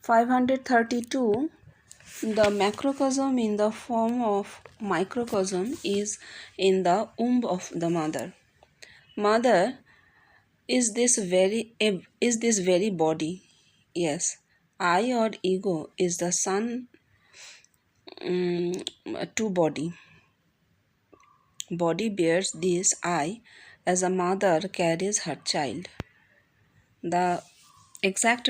532. The macrocosm in the form of microcosm is in the womb of the mother. Mother is this very body. Yes, I or ego is the son to body. Body bears this I as a mother carries her child. The exact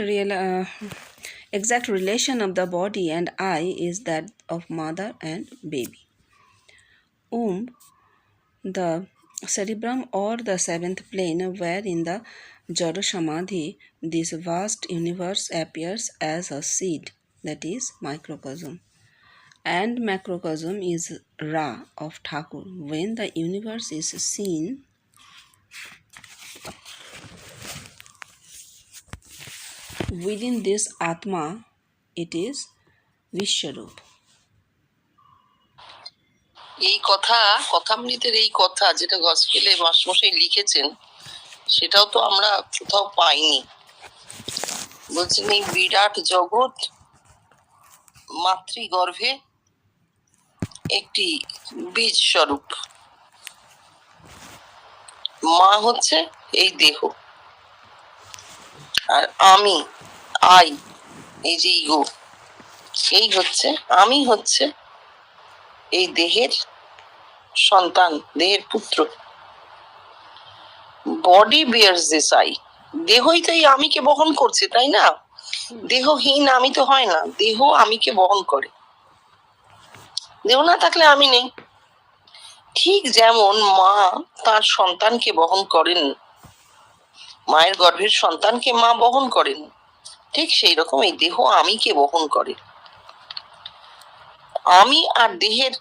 relation of the body and I is that of mother and baby. Womb, the cerebrum or the seventh plane, where in the Jada Samadhi this vast universe appears as a seed, that is microcosm. And macrocosm is Ra of Thakur. When the universe is seen within this Atma, it is Vishwarup. এই কথামৃতের এই কথা যেটা গসপেলে মাস্টারমশাই লিখেছেন সেটাও তো আমরা কোথাও পাইনি। বলছেন এই বিরাট জগৎ মাতৃগর্ভে একটি বীজ স্বরূপ, মা হচ্ছে এই দেহ, আর আমি এই যে ইগো, এই হচ্ছে আমি হচ্ছে এই দেহের সন্তান, দেহের পুত্র। বডি বিয়ার্স দিস আই, দেহই তো এই আমিকে বহন করছে, তাই না? দেহহীন আমি তো হয় না, দেহ আমিকে বহন করে। দেহ না থাকলে আমি নেই। ঠিক যেমন মা তার সন্তানকে বহন করেন, মায়ের গর্ভের সন্তানকে মা বহন করেন, ঠিক সেই রকম এই দেহ আমিকে বহন করে। আমি আর দেহের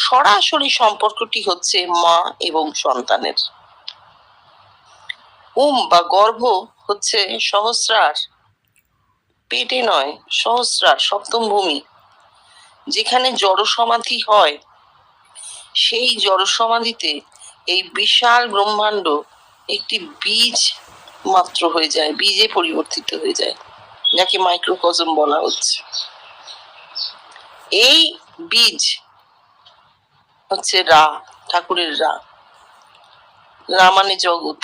সরাসরি সম্পর্কটি হচ্ছে মা এবং সন্তানের। বা গর্ভ হচ্ছে সহস্রার, পেটে নয়, সহস্রার সপ্তম ভূমি, যেখানে জড় সমাধি হয়। সেই জড় সমাধিতে এই বিশাল ব্রহ্মাণ্ড একটি বীজ মাত্র হয়ে যায়, বীজে পরিবর্তিত হয়ে যায়, যাকে মাইক্রোকজম বলা হচ্ছে। এই বীজ হচ্ছে রা, ঠাকুরের রা। রা মানে জগৎ।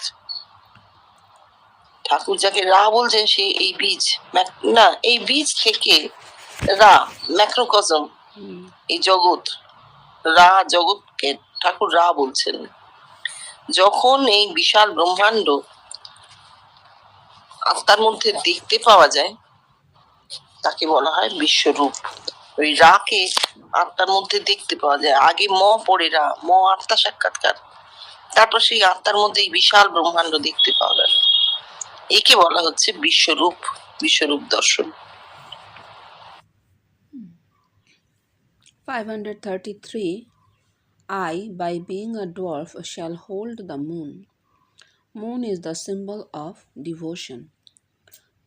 ঠাকুর যাকে রা বলছেন সে এই বীজ না, এই বীজ থেকে রা ম্যাক্রোকজম, এই জগৎ, রা জগৎকে ঠাকুর রা বলছেন। যখন এই বিশাল ব্রহ্মাণ্ড আত্মার মধ্যে দেখতে পাওয়া যায় তাকে বলা হয় বিশ্বরূপ। ওই রাকে আত্মার মধ্যে দেখতে পাওয়া যায়। আগে ম পড়ে রা, ম আত্মা সাক্ষাৎকার, তারপর সেই আত্মার মধ্যে এই বিশাল ব্রহ্মাণ্ড দেখতে পাওয়া গেল। একে বলা হচ্ছে বিশ্বরূপ, বিশ্বরূপ দর্শন। 533. I, by being a dwarf, shall hold the moon. Moon is the symbol of devotion.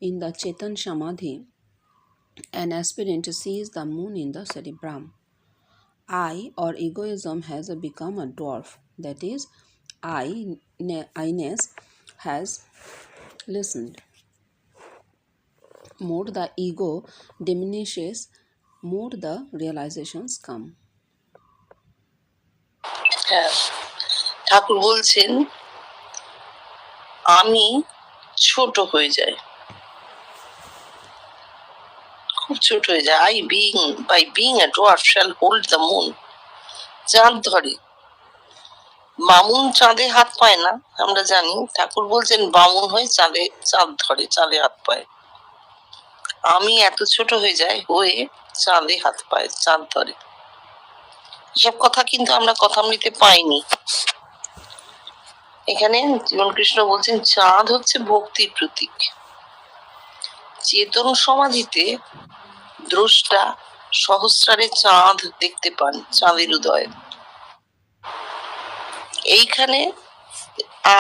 In the Chetan Samadhi, an aspirant sees the moon in the cerebrum. I, or egoism, has become a dwarf. That is, I-ness has listened. More the ego diminishes, more the realizations come. ঠাকুর বলছেন আমি ছোট হয়ে যায়, খুব ছোট হয়ে যায়। I by being a dwarf shall hold the moon. চাঁদ ধরে। বামুন চাঁদে হাত পায় না, আমরা জানি। ঠাকুর বলছেন বামুন হয়ে চাঁদ ধরে, চাঁদে হাত পায়। আমি এত ছোট হয়ে যায়, হয়ে চাঁদে হাত পায়, চাঁদ ধরে। এসব কথা কিন্তু আমরা কথামৃতে পাইনি। এখানে জীবনকৃষ্ণ বলছেন চাঁদ হচ্ছে ভক্তির প্রতীক। চেতন সমাধিতে দ্রষ্টা সহস্রারে চাঁদ দেখতে পান, চাঁদের উদয়। এইখানে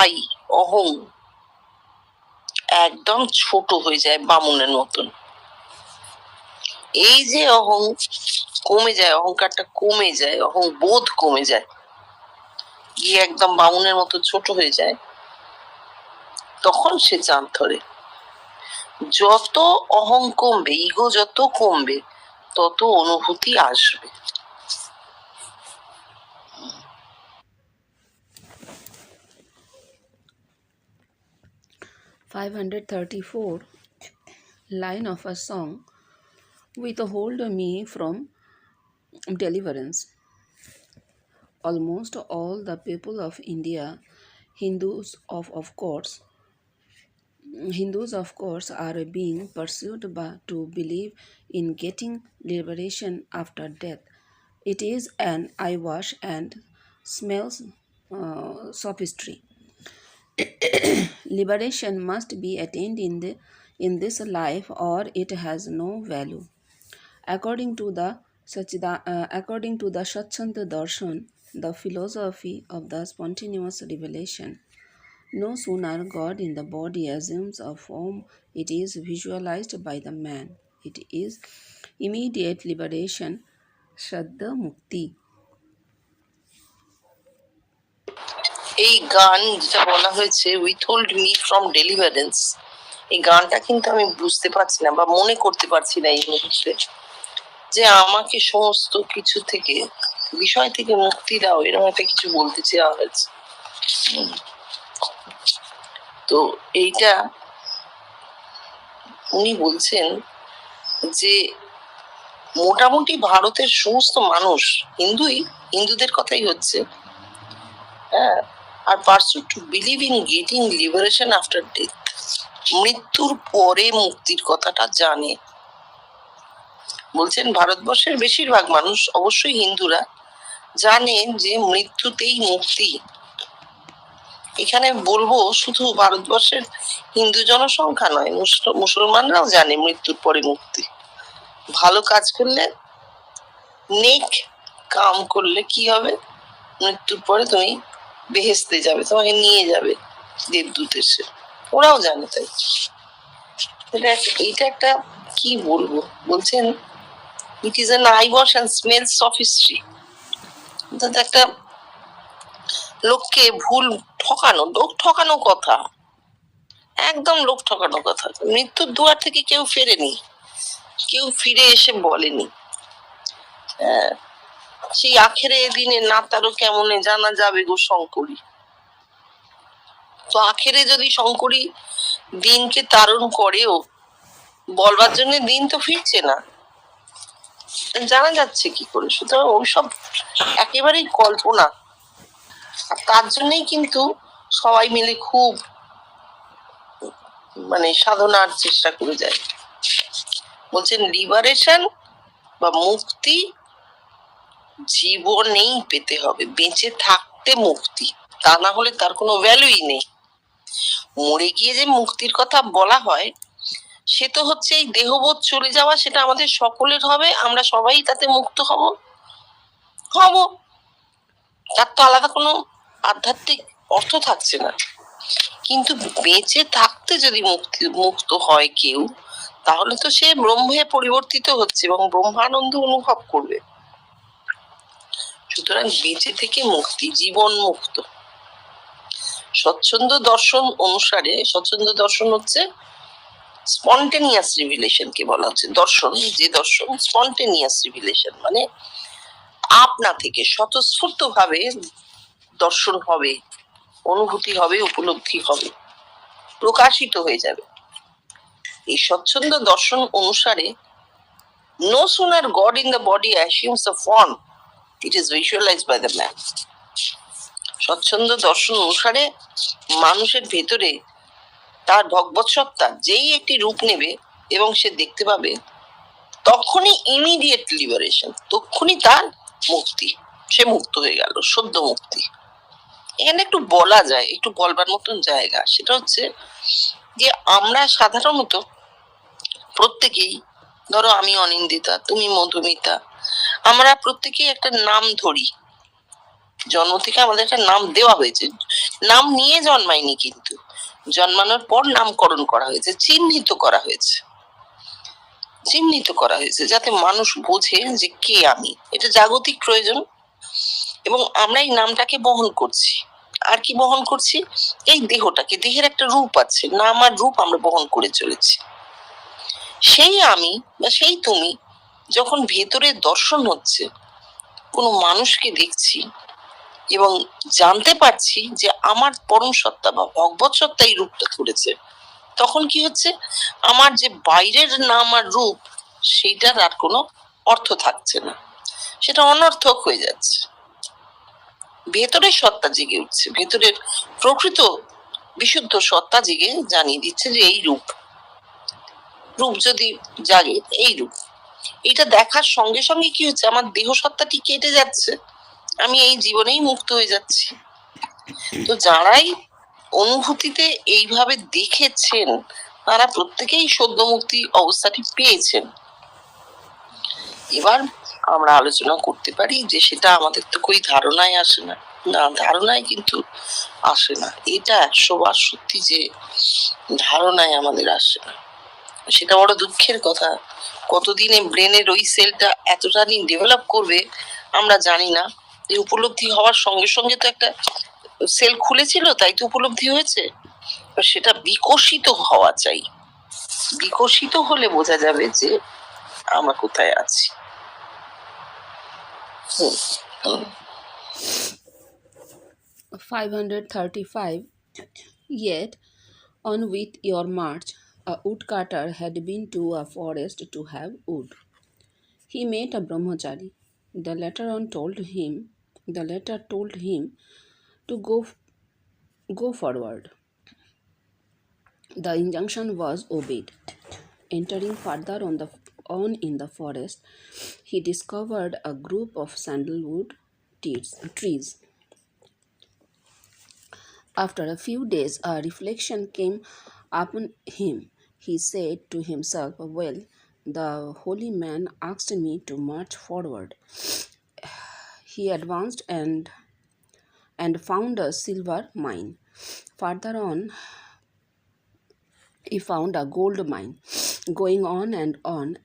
আই, অহং একদম ছোট হয়ে যায়, বামুনের মতন। এই যে অহং কমে যায়, অহংকারটা কমে যায়, অহং বোধ কমে যায়, গিয়ে একদম বামুনের মতো ছোট হয়ে যায়, তখন সে চাঁদ ধরে। যত অহং কমবে, ইগো যত কমবে, তত অনুভূতি আসবে। $534 line of a song withhold me from deliverance. Almost all the people of India, Hindus of course are being pursued to believe in getting liberation after death. It is an eyewash and smells sophistry. Liberation must be attained in this life or it has no value. According to the Satchanda Darshan, the philosophy of the spontaneous revelation, no sooner God in the body assumes a form, it is visualized by the man. It is immediate liberation, Shraddha Mukti. এই গান যেটা বলা হয়েছে উইথহোল্ড me from deliverance, এই গানটা কিন্তু আমি বুঝতে পারছি না বা মনে করতে পারছি না এই মুহূর্তে যে আমাকে সমস্ত কিছু থেকে, বিষয় থেকে মুক্তি দাও, এরকম একটা কিছু বলতে চাওয়া হয়েছে। তো এইটা উনি বলছেন যে মোটামুটি ভারতের সমস্ত মানুষ হিন্দুদের কথাই হচ্ছে, হ্যাঁ, are persuaded to believe in getting liberation after death, মৃত্যুর পরে মুক্তির কথাটা জানে। বলছেন ভারতবর্ষের বেশিরভাগ মানুষ, অবশ্যই হিন্দুরা, জানেন যে মৃত্যুতেই মুক্তি। এখানে বলবো শুধু ভারতবর্ষের হিন্দু জনসংখ্যা নয়, মুসলমানরাও জানে মৃত্যুর পরে মুক্তি। ভালো কাজ করলে, নেক কাম করলে কি হবে, মৃত্যুর পরে তুমি বেহেস্তে যাবে, তোমাকে নিয়ে যাবে দেবদূত এসে, ওরাও জানে। তাই এইটা একটা কি বলবো, বলছেন it is an I wash and smell sophistry, একটা লোককে ভুল ঠকানো, লোক ঠকানো কথা, একদম লোক ঠকানো কথা। মৃত্যুর দুয়ার থেকে কেউ ফেরেনি, কেউ ফিরে এসে বলেনি সেই আখেরে দিনে না তারও কেমনে জানা যাবে গো শঙ্করী। তো আখেরে যদি শঙ্করী দিনকে তারণ করেও, বলবার জন্য দিন তো ফিরছে না, জানা যাচ্ছে কি করে? সুতরাং ওইসব একেবারেই কল্পনা। আর তার জন্যই কিন্তু সবাই মিলে খুব সাধনার চেষ্টা করে যায়। বলছেন লিবারেশন বা মুক্তি জীবনেই পেতে হবে, বেঁচে থাকতে মুক্তি, তা না হলে তার কোনো ভ্যালুই নেই। মরে গিয়ে যে মুক্তির কথা বলা হয়, সে তো হচ্ছে এই দেহবোধ চলে যাওয়া, সেটা আমাদের সকলের হবে, আমরা সবাই তাতে মুক্ত হব, তার তো আলাদা কোনো আধ্যাত্মিক অর্থ থাকছে না। কিন্তু বেঁচে থাকতে যদি মুক্ত হয় কেউ, তাহলে তো সে ব্রহ্মে পরিবর্তিত হচ্ছে এবং ব্রহ্মানন্দ অনুভব করবে। সুতরাং বেঁচে থেকে মুক্তি, জীবন মুক্ত। স্বচ্ছন্দ দর্শন অনুসারে, স্বচ্ছন্দ দর্শন হচ্ছে স্পন্টেনিয়াস রিভিলেশন কে বলা হচ্ছে দর্শন। যে দর্শন স্পন্টেনিয়াস রিভিলেশন মানে আপনা থেকে স্বতঃস্ফূর্ত ভাবে দর্শন হবে, অনুভূতি হবে, উপলব্ধি হবে, প্রকাশিত হয়ে যাবে। এই স্বচ্ছন্দ দর্শন অনুসারে no sooner God in the body assumes the form, it is visualized by the man. স্বচ্ছন্দ দর্শন অনুসারে মানুষের ভেতরে তার ভগবৎ সত্তা যেই একটি রূপ নেবে এবং সে দেখতে পাবে, তখনই ইমিডিয়েট লিবারেশন, তখনই তার মুক্তি, সে মুক্ত হয়ে গেল, সদ্য মুক্তি। এখানে একটু বলা যায়, একটু বলবার মতন জায়গা, সেটা হচ্ছে যে আমরা সাধারণত প্রত্যেকেই, ধরো আমি অনিন্দিতা, তুমি মধুমিতা, আমরা প্রত্যেকেই একটা নাম ধরি। জন্ম থেকে আমাদের একটা নাম দেওয়া হয়েছে, নাম নিয়ে জন্মায়নি, কিন্তু জন্মানোর পর নামকরণ করা হয়েছে, চিহ্নিত করা হয়েছে যাতে মানুষ বোঝে যে কে আমি। এটা জাগতিক প্রয়োজন এবং আমরা এই নামটাকে বহন করছি। আর কি বহন করছি? এই দেহটাকে, দেহের একটা রূপ আছে, নাম আর রূপ আমরা বহন করে চলেছি। সেই আমি বা সেই তুমি যখন ভেতরে দর্শন হচ্ছে, কোনো মানুষকে দেখছি এবং জানতে পারছি যে আমার পরম সত্তা বা ভগবত সত্তা এই রূপটা ধরেছে, তখন কি হচ্ছে, আমার যে বাইরের নাম আর রূপ সেইটার আর কোনো অর্থ থাকছে না, সেটা অনর্থক হয়ে যাচ্ছে। ভেতরের সত্তা জেগে উঠছে, ভেতরের প্রকৃত বিশুদ্ধ সত্তা জেগে জানিয়ে দিচ্ছে যে এই রূপ, রূপ যদি জাগে এই রূপ। এটা দেখার সঙ্গে সঙ্গে কি হচ্ছে, আমার দেহ সত্তাটি কেটে যাচ্ছে, আমি এই জীবনেই মুক্ত হয়ে যাচ্ছি। তো যারাই অনুভূতিতে এইভাবে দেখেছেন তারা প্রত্যেকেই সদ্য মুক্তি অবস্থাটি পেয়েছেন। এবার আমরা আলোচনা করতে পারি যে সেটা আমাদের তো কই ধারণায় আসে না, না ধারণায় কিন্তু আসে না, এটা 100বার সত্যি যে ধারণায় আমাদের আসে না, সেটা বড় দুঃখের কথা। কতদিনে ব্রেনের ওই সেলটা এতটা দিন ডেভেলপ করবে আমরা জানি না। এই উপলব্ধি হওয়ার সঙ্গে সঙ্গে তো একটা সেল খুলেছিল, তাই তো উপলব্ধি হয়েছে। সেটা বিকশিত হওয়া চাই, বিকশিত হলে বোঝা যাবে যে আমরা কোথায় আছি। 535. Yet, on with your march, a woodcutter had been to a forest to have wood. He met a brahmachari. The latter told him to go forward. The injunction was obeyed. Entering further on in the forest, he discovered a group of sandalwood trees. After a few days, a reflection came upon him. He said to himself, "Well, the holy man asked me to march forward." He advanced and found a silver mine. Further on, he found a gold mine. Going on,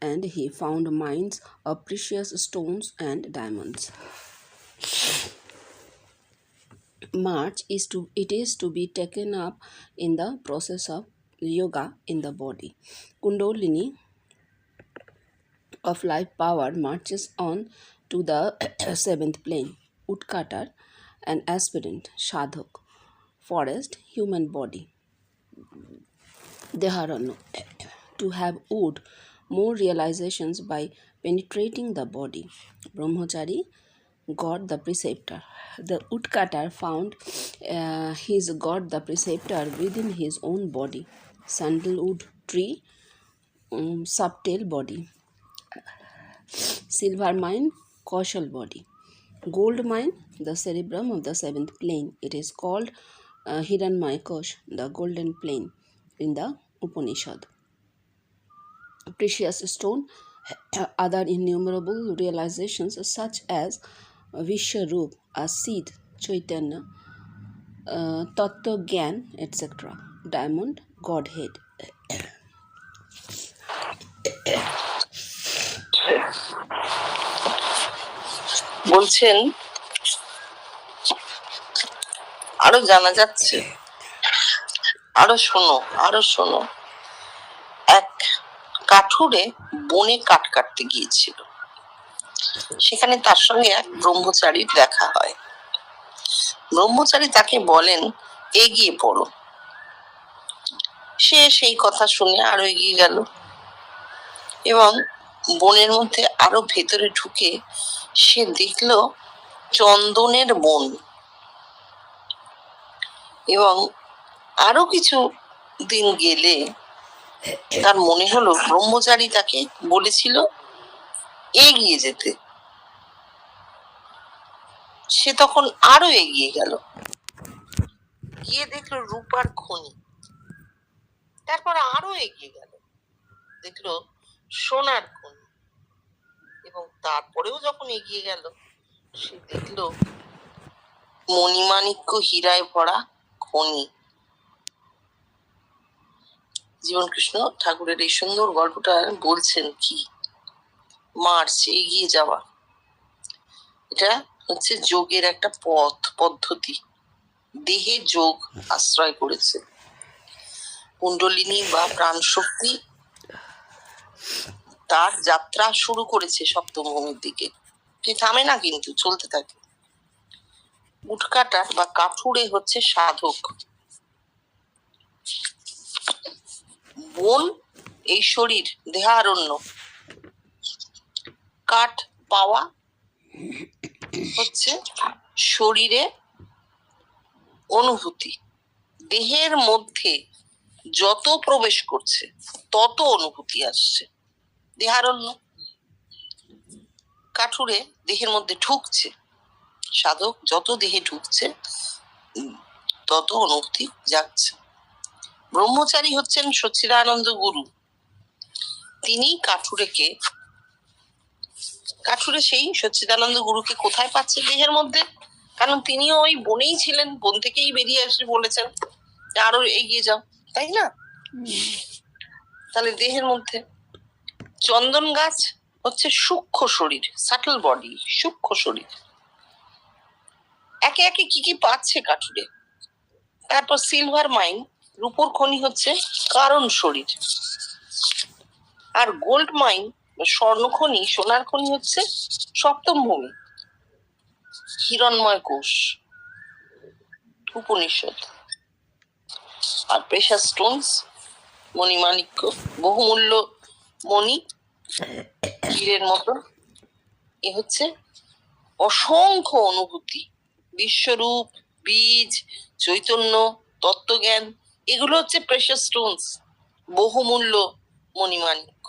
and he found mines of precious stones and diamonds. March is to be taken up in the process of yoga in the body. Kundalini of life power marches on to the seventh plane. Woodcutter, an aspirant, sadhak, forest, human body. Deharano, to have wood, more realizations by penetrating the body. Brahmachari, God the preceptor. The woodcutter found his God the preceptor within his own body. Sandalwood tree, subtle body. Silver mine, causal body. Gold mine, the cerebrum of the seventh plane. It is called Hiranmayakosh, the golden plane in the Upanishad. Precious stone, other innumerable realizations such as Vishwarup, a seed, Chaitanya, Tattva Gyan, etc. Diamond, Godhead. বলছেন আরো জানা যাচ্ছে, আরো শোনো। এক কাঠুরে বনে কাঠ কাটতে গিয়েছিল, সেখানে তার সঙ্গে এক ব্রহ্মচারীর দেখা হয়। ব্রহ্মচারী তাকে বলেন, এগিয়ে পড়ো। সে সেই কথা শুনে আরো এগিয়ে গেল এবং বনের মধ্যে আরো ভেতরে ঢুকে সে দেখল চন্দনের বন। এবং আরো কিছু দিন গেলে তার মনে হলো ব্রহ্মচারী তাকে বলেছিল এগিয়ে যেতে। সে তখন আরো এগিয়ে গেল, গিয়ে দেখলো রূপার খনি। তারপর আরো এগিয়ে গেল, দেখলো সোনার খনি। এবং তারপরেও যখন এগিয়ে গেল সে দেখলো মণিমাণিক্য হীরায় ভরা খনি। জীবন কৃষ্ণ ঠাকুরের এই সুন্দর গল্পটা বলছেন কি, মার্চ, এগিয়ে যাওয়া, এটা হচ্ছে যোগের একটা পদ্ধতি। দেহে যোগ আশ্রয় করেছে। কুণ্ডলিনী বা প্রাণ শক্তি তার যাত্রা শুরু করেছে সপ্তমভূমির দিকে। সে থামে না, কিন্তু চলতে থাকে। উটকাটার বা কাঠুরে হচ্ছে সাধক। বন এই শরীর, দেহারণ্য। কাঠ পাওয়া হচ্ছে শরীরে অনুভূতি। দেহের মধ্যে যত প্রবেশ করছে তত অনুভূতি আসছে, দেহারণ্য। কাঠুরে দেহের মধ্যে ঢুকছে, সাধক যত দেহে ঢুকছে তত অনুভূতি যাচ্ছে। ব্রহ্মচারী হচ্ছেন সচ্চিদানন্দ গুরু। তিনি কাঠুরে সেই সচ্চিদানন্দ গুরুকে কোথায় পাচ্ছে? দেহের মধ্যে। কারণ তিনিও ওই বনেই ছিলেন, বন থেকেই বেরিয়ে এসে বলেছেন আরো এগিয়ে যাও, তাই না? তাহলে দেহের মধ্যে। চন্দন গাছ হচ্ছে সূক্ষ্ম শরীর, সাটল বডি, সূক্ষ্ম শরীর। একে একে কি কি পাচ্ছে কাঠুরে। তারপর সিলভার মাইন, রূপোর খনি হচ্ছে কারণ শরীর। আর গোল্ড মাইন, স্বর্ণ খনি, সোনার খনি হচ্ছে সপ্তম ভূমি, হিরণময় কোষ, উপনিষদ। আর প্রেশাস স্টোনস, মণিমাণিক্য, বহুমূল্য মণি, হীরের মতো। এ হচ্ছে অসংখ্য অনুভূতি, বিশ্বরূপ, বীজ, চৈতন্য, তত্ত্বজ্ঞান। এগুলো হচ্ছে প্রেশাস স্টোনস, বহুমূল্য মণিমাণিক্য।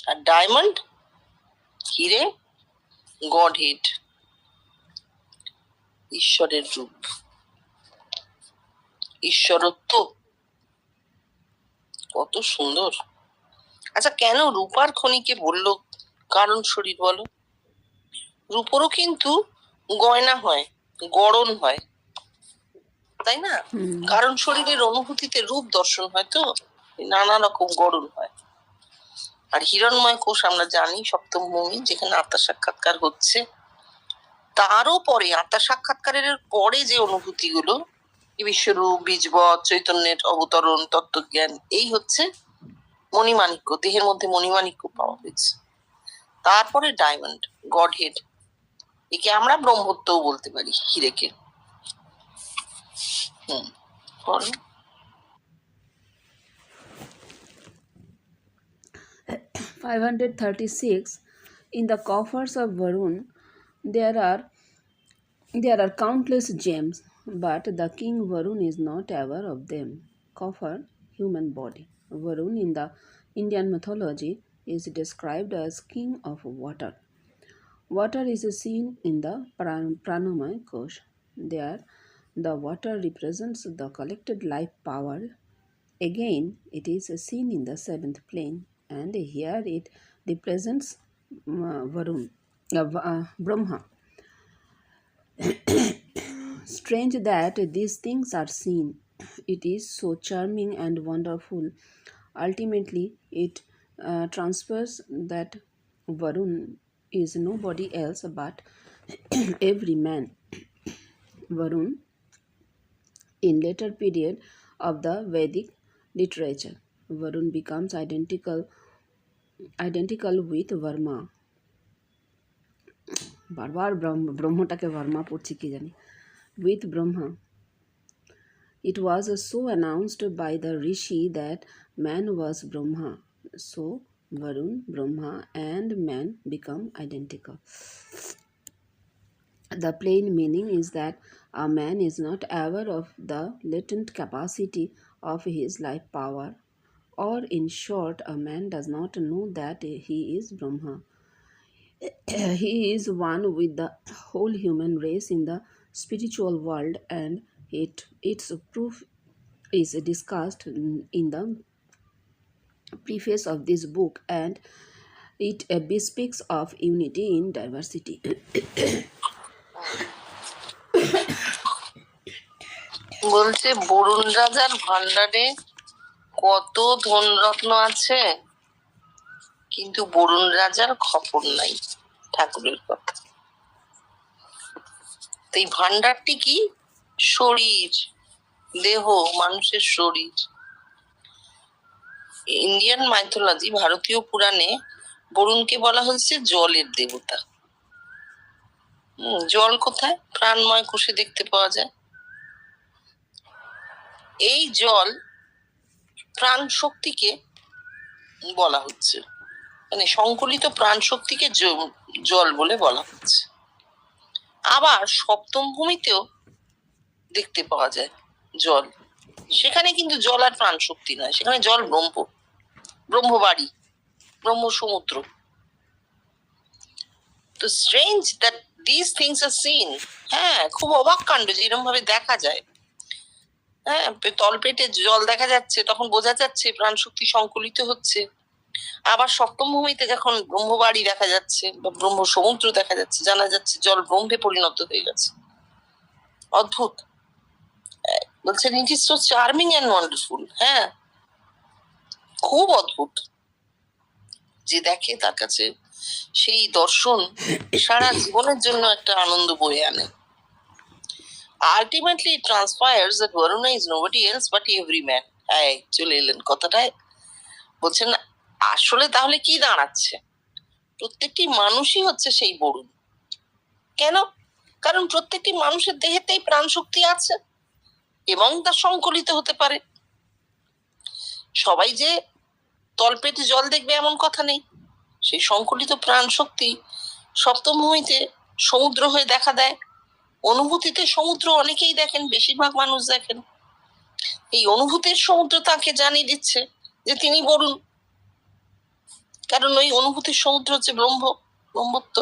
আর ডায়মন্ড, হিরে, গড হেড, ঈশ্বরের রূপ, ঈশ্বরত্ব। কত সুন্দর। আচ্ছা, কেন রূপার খনিকে বললো কারণ শরীর বলো? রূপরও কিন্তু গয়না হয়, গড়ন হয়, তাই না? কারণ শরীরের অনুভূতিতে রূপ দর্শন হয়, তো নানা রকম গড়ন হয়। আর হিরণময় কোষ আমরা জানি সপ্তম ভূমি, যেখানে আত্মা সাক্ষাৎকার হচ্ছে। তারও পরে, আত্মা সাক্ষাৎকারের পরে যে অনুভূতিগুলো, বিশ্বরূপ, বীজবৎ, চৈতন্যের অবতরণ, তত্ত্বজ্ঞান, এই হচ্ছে মণিমাণিক্য। দেহের মধ্যে মণিমাণিক্য পাওয়া হয়েছে। তারপরে ডায়মন্ড, গড হেড। একে আমরা ব্রহ্মত্বও বলতে পারি, হিরেকে। 536. In the coffers of Varun there are countless gems, but the king Varun is not aware of them. Coffer, human body. Varun in the Indian mythology is described as king of water. Water is seen in the Pranamaya Kosh. There, the water represents the collected life power. Again, it is seen in the seventh plane, and here it represents Varun, Brahma. Strange that these things are seen. It is so charming and wonderful. Ultimately, it transfers that Varun is nobody else but every man. Varun, in later period of the Vedic literature, Varun becomes identical with Varma. বারবার ব্রহ্মটাকে ভার্মা পড়ছি কি জানি। With Brahma. It was so announced by the rishi that man was Brahma. So Varun, Brahma and man become identical. The plain meaning is that a man is not aware of the latent capacity of his life power, or in short, a man does not know that he is Brahma. He is one with the whole human race in the spiritual world, and its proof is discussed in the preface of this book, and it bespeaks of unity in diversity. বলছে বরুণ রাজার ভান্ডারে কত ধনরত্ন আছে, কিন্তু বরুণ রাজার খবর নাই। ঠাকুরের কথা। এই ভান্ডারটি কি? শরীর, দেহ, মানুষের শরীর। ইন্ডিয়ান মাইথোলজি, ভারতীয় পুরাণে বরুণকে বলা হয়েছে জলের দেবতা। জল কোথায়? প্রাণময় কোষে দেখতে পাওয়া যায়। এই জল প্রাণ শক্তিকে বলা হচ্ছে, মানে সংকলিত প্রাণ শক্তিকে জল বলে বলা হচ্ছে। আবার সপ্তম ভূমিতেও দেখতে পাওয়া যায় জল, সেখানে কিন্তু জল আর প্রাণ শক্তি নয়, সেখানে জল ব্রহ্মবাড়ি, ব্রহ্ম সমুদ্র। তো strange that this things are seen. হ্যাঁ, খুব অবাক কাণ্ড যে এরকম ভাবে দেখা যায়। হ্যাঁ, তলপেটে জল দেখা যাচ্ছে, তখন বোঝা যাচ্ছে প্রাণ শক্তি সংকলিত হচ্ছে। আবার সপ্তম ভূমিতে যখন ব্রহ্মবাড়ি দেখা যাচ্ছে বা ব্রহ্ম সমুদ্র দেখা যাচ্ছে, জানা যাচ্ছে জল ব্রহ্মে পরিণত হয়ে গেছে। অদ্ভুত। বলছেন it is so charming and wonderful. হ্যাঁ, খুব অদ্ভুত। যে দেখে তার কাছে সেই দর্শন সারা জীবনের জন্য একটা আনন্দ বয়ে আনে। Ultimately, it transpires that Varuna is nobody else but every man. এই চলে এলেন কথাটায়। বলছেন আসলে তাহলে কি দাঁড়াচ্ছে? প্রত্যেকটি মানুষই হচ্ছে সেই বরুণ। কেন? কারণ প্রত্যেকটি মানুষের দেহেতেই প্রাণ শক্তি আছে এবং তা সংকলিত হতে পারে। সবাই যে তলপেটে জল দেখবে এমন কথা নেই। সেই সংকলিত প্রাণ শক্তি সপ্তম ভূমিতে সমুদ্র হয়ে দেখা দেয়। অনুভূতিতে সমুদ্র অনেকেই দেখেন, বেশিরভাগ মানুষ দেখেন। এই অনুভূতির সমুদ্র তাকে জানিয়ে দিচ্ছে যে তিনি বরুণ, কারণ ওই অনুভূতির সমুদ্র হচ্ছে ব্রহ্মত্ব।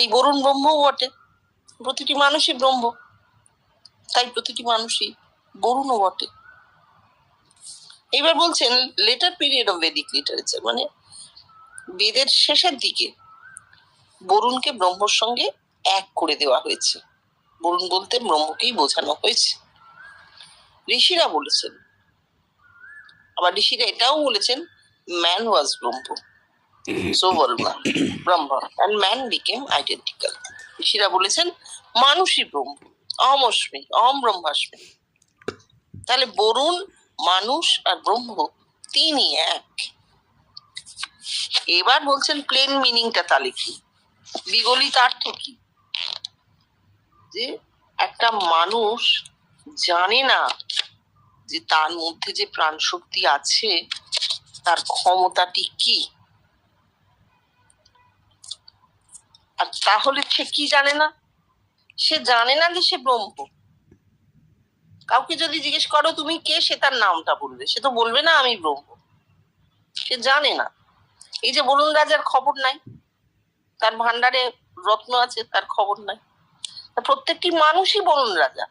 এই বরুণ ব্রহ্মও বটে, প্রতিটি মানুষই ব্রহ্ম, তাই প্রতিটি মানুষই বরুণও বটে। এবার বলছেন লেটার পিরিয়ড অফ বেদিক লিটারেচার, মানে বেদের শেষের দিকে বরুণকে ব্রহ্মর সঙ্গে এক করে দেওয়া হয়েছে। বরুণ বলতে ব্রহ্মকেই বোঝানো হয়েছে। ঋষিরা বলেছেন, আবার ঋষিরা এটাও বলেছেন man was Brahma, so Baruna Brahma and man became identical. ঋষিরা বলেছেন মানুষই ব্রহ্ম, অহমস্মি, অহম ব্রহ্মাস্মি। তাহলে বরুণ, মানুষ আর ব্রহ্ম তিনি এক। এবার বলছেন প্লেন মিনিংটা তাহলে কি, বিগলিত অর্থ কি? যে একটা মানুষ জানে না যে তার মধ্যে যে প্রাণ শক্তি আছে তার ক্ষমতাটি কি। আর তাহলে সে কি জানে না? সে জানে না যে সে ব্রহ্ম। কাউকে যদি জিজ্ঞেস করো তুমি কে, সে তার নামটা বলবে, সে তো বলবে না আমি ব্রহ্ম। সে জানে না। এই যে বরুণ রাজার খবর নাই, তার ভান্ডারে রত্ন আছে, তার খবর নাই। প্রত্যেকটি মানুষই বরুণ রাজা,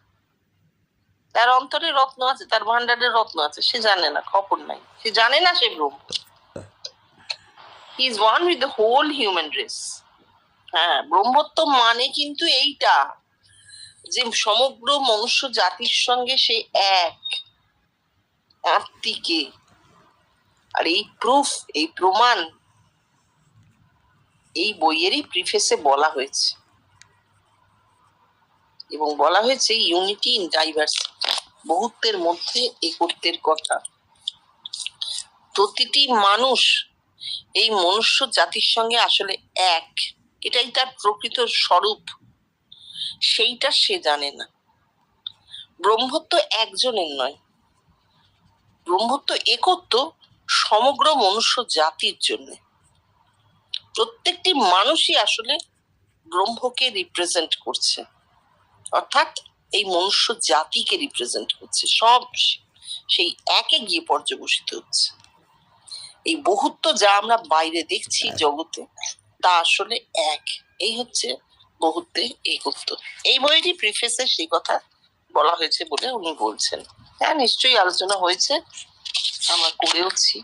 তার অন্তরে রত্ন আছে, তার ভান্ডারে রত্ন আছে, সে জানে না, খবর নাই, সে জানে না সে ব্রহ্ম। He is one with the whole human race. হ্যাঁ, ব্রহ্মত্ব মানে কিন্তু এইটা যে সমগ্র মনুষ্য জাতির সঙ্গে সে এক, আত্মিকে। আর এই প্রুফ, এই প্রমাণ এই বইয়েরই প্রিফেসে বলা হয়েছে, এবং বলা হয়েছে ইউনিটি ইন ডাইভার্সিটি, বহুত্বের মধ্যে একত্বের কথা। প্রতিটি মানুষ এই মনুষ্য জাতির সঙ্গে আসলে এক, এটাই তার প্রকৃত স্বরূপ, সেইটা সে জানে না। ব্রহ্মত্ব একজনের নয়, ব্রহ্মত্ব একত্ব সমগ্র মনুষ্য জাতির জন্য। প্রত্যেকটি মানুষই আসলে ব্রহ্মকে রিপ্রেজেন্ট করছে, অর্থাৎ এই মনুষ্য জাতিকে রিপ্রেজেন্ট করছে। সব সেই একে গিয়ে পর্যবসিত হচ্ছে। এই বহুত্ব যা আমরা বাইরে দেখছি জগতে, তা আসলে এক। এই হচ্ছে বহুত্বে একত্ব। এই বইটি প্রিফেসে সেই কথা বলা হয়েছে বলে উনি বলছেন। হ্যাঁ, নিশ্চয়ই আলোচনা হয়েছে, আমরা করেওছি।